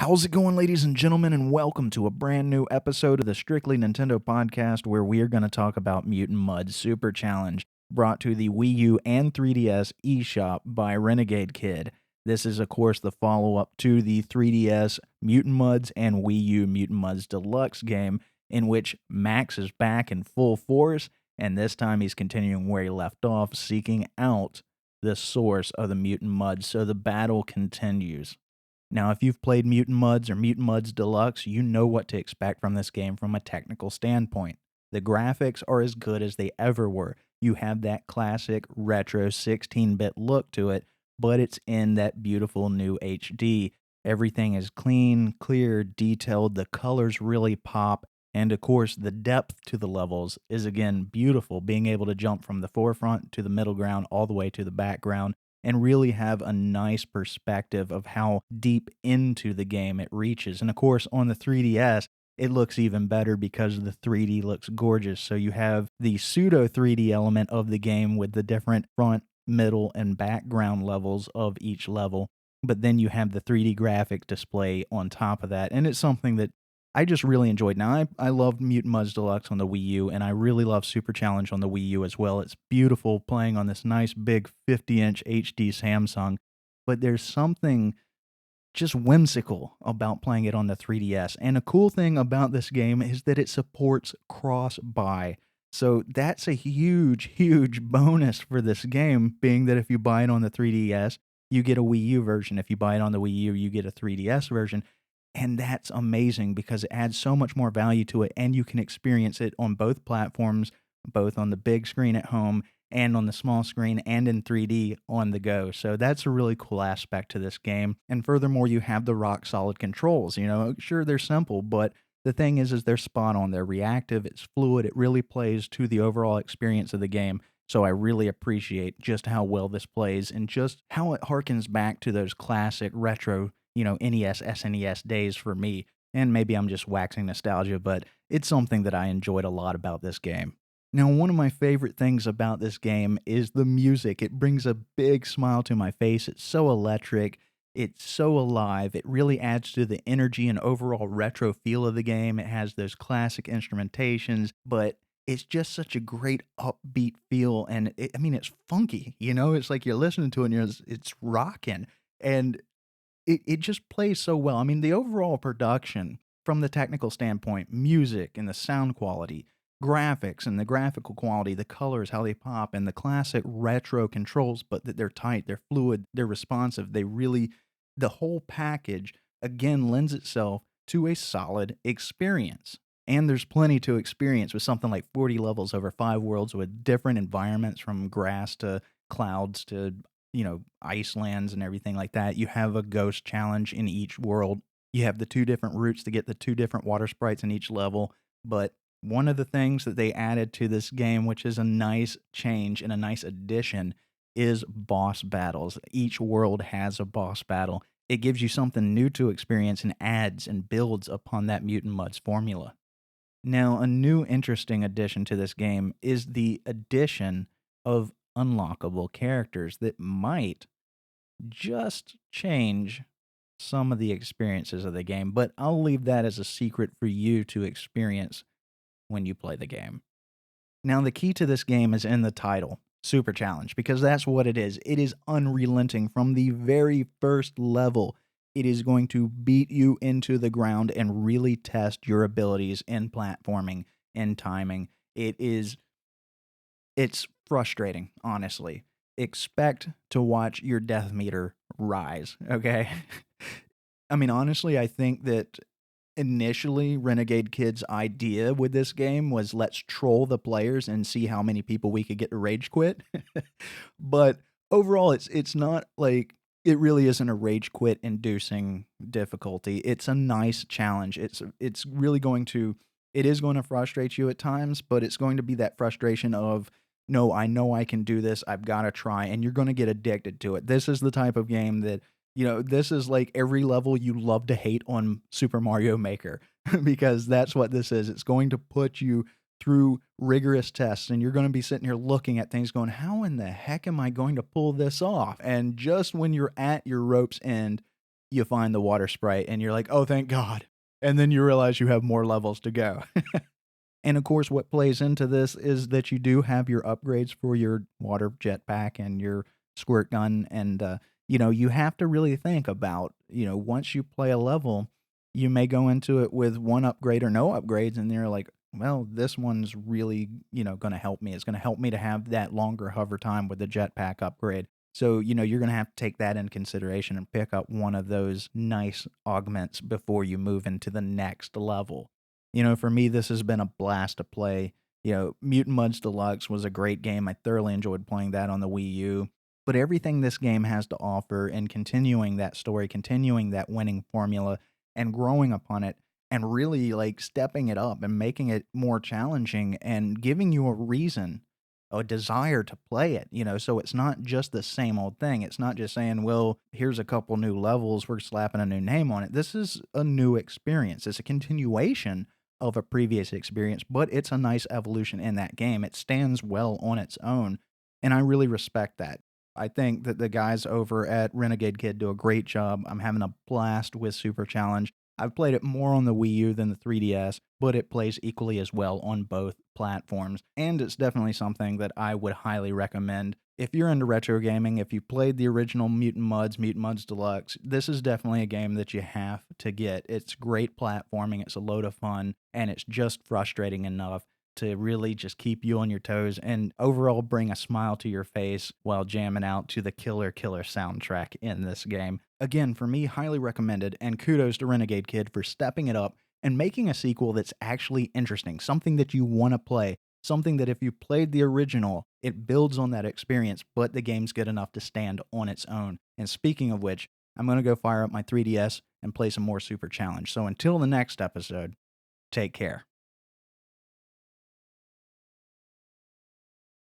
How's it going, ladies and gentlemen, and welcome to a brand new episode of the Strictly Nintendo podcast where we are going to talk about Mutant Mudds Super Challenge, brought to the Wii U and 3DS eShop by Renegade Kid. This is, of course, the follow up to the 3DS Mutant Mudds and Wii U Mutant Mudds Deluxe game, in which Max is back in full force, and this time he's continuing where he left off, seeking out the source of the Mutant Mudds, so the battle continues. Now, if you've played Mutant Mudds or Mutant Mudds Deluxe, you know what to expect from this game from a technical standpoint. The graphics are as good as they ever were. You have that classic retro 16-bit look to it, but it's in that beautiful new HD. Everything is clean, clear, detailed, the colors really pop, and of course, the depth to the levels is again beautiful, being able to jump from the forefront to the middle ground all the way to the background and really have a nice perspective of how deep into the game it reaches. And of course, on the 3DS, it looks even better because the 3D looks gorgeous. So you have the pseudo 3D element of the game with the different front, middle, and background levels of each level. But then you have the 3D graphic display on top of that. And it's something that I just really enjoyed. Now, I loved Mutant Mudds Deluxe on the Wii U, and I really love Super Challenge on the Wii U as well. It's beautiful playing on this nice big 50-inch HD Samsung, but there's something just whimsical about playing it on the 3DS. And a cool thing about this game is that it supports cross-buy. So that's a huge, huge bonus for this game, being that if you buy it on the 3DS, you get a Wii U version. If you buy it on the Wii U, you get a 3DS version. And that's amazing because it adds so much more value to it, and you can experience it on both platforms, both on the big screen at home and on the small screen and in 3D on the go. So that's a really cool aspect to this game. And furthermore, you have the rock solid controls. You know, sure, they're simple, but the thing is they're spot on. They're reactive, it's fluid, it really plays to the overall experience of the game. So I really appreciate just how well this plays and just how it harkens back to those classic retro, NES, SNES days for me. And maybe I'm just waxing nostalgia, but it's something that I enjoyed a lot about this game. Now, one of my favorite things about this game is the music. It brings a big smile to my face. It's so electric. It's so alive. It really adds to the energy and overall retro feel of the game. It has those classic instrumentations, but it's just such a great upbeat feel. And it's funky. It's like you're listening to it and it's rocking. And it just plays so well. I mean, the overall production from the technical standpoint, music and the sound quality, graphics and the graphical quality, the colors, how they pop, and the classic retro controls, but that they're tight, they're fluid, they're responsive. The whole package again lends itself to a solid experience. And there's plenty to experience with something like 40 levels over 5 worlds with different environments from grass to clouds to Icelands and everything like that. You have a ghost challenge in each world. You have the two different routes to get the two different water sprites in each level. But one of the things that they added to this game, which is a nice change and a nice addition, is boss battles. Each world has a boss battle. It gives you something new to experience and adds and builds upon that Mutant Mudds formula. Now, a new interesting addition to this game is the addition of unlockable characters that might just change some of the experiences of the game, but I'll leave that as a secret for you to experience when you play the game. Now, the key to this game is in the title, Super Challenge, because that's what it is. It is unrelenting from the very first level. It is going to beat you into the ground and really test your abilities in platforming and timing. It's frustrating, honestly. Expect to watch your death meter rise, okay? Honestly, I think that initially Renegade Kid's idea with this game was let's troll the players and see how many people we could get to rage quit. But overall it's not like it really isn't a rage quit inducing difficulty. It's a nice challenge. It's really going to it is going to frustrate you at times, but it's going to be that frustration of no, I know I can do this. I've got to try, and you're going to get addicted to it. This is the type of game that this is like every level you love to hate on Super Mario Maker because that's what this is. It's going to put you through rigorous tests and you're going to be sitting here looking at things going, how in the heck am I going to pull this off? And just when you're at your rope's end, you find the water sprite and you're like, "Oh, thank God." And then you realize you have more levels to go. And of course, what plays into this is that you do have your upgrades for your water jetpack and your squirt gun. And, you have to really think about, once you play a level, you may go into it with one upgrade or no upgrades. And you're like, well, this one's really, going to help me. It's going to help me to have that longer hover time with the jetpack upgrade. So, you're going to have to take that into consideration and pick up one of those nice augments before you move into the next level. For me, this has been a blast to play. Mutant Mudds Deluxe was a great game. I thoroughly enjoyed playing that on the Wii U. But everything this game has to offer and continuing that story, continuing that winning formula and growing upon it and really like stepping it up and making it more challenging and giving you a reason, a desire to play it, so it's not just the same old thing. It's not just saying, well, here's a couple new levels, we're slapping a new name on it. This is a new experience. It's a continuation of a previous experience, but it's a nice evolution in that game. It stands well on its own, and I really respect that. I think that the guys over at Renegade Kid do a great job. I'm having a blast with Super Challenge. I've played it more on the Wii U than the 3DS, but it plays equally as well on both platforms, and it's definitely something that I would highly recommend. If you're into retro gaming, if you played the original Mutant Mudds Deluxe, this is definitely a game that you have to get. It's great platforming, it's a load of fun, and it's just frustrating enough to really just keep you on your toes and overall bring a smile to your face while jamming out to the killer soundtrack in this game. Again, for me, highly recommended, and kudos to Renegade Kid for stepping it up and making a sequel that's actually interesting, something that you want to play, something that if you played the original, it builds on that experience, but the game's good enough to stand on its own. And speaking of which, I'm going to go fire up my 3DS and play some more Super Challenge. So until the next episode, take care.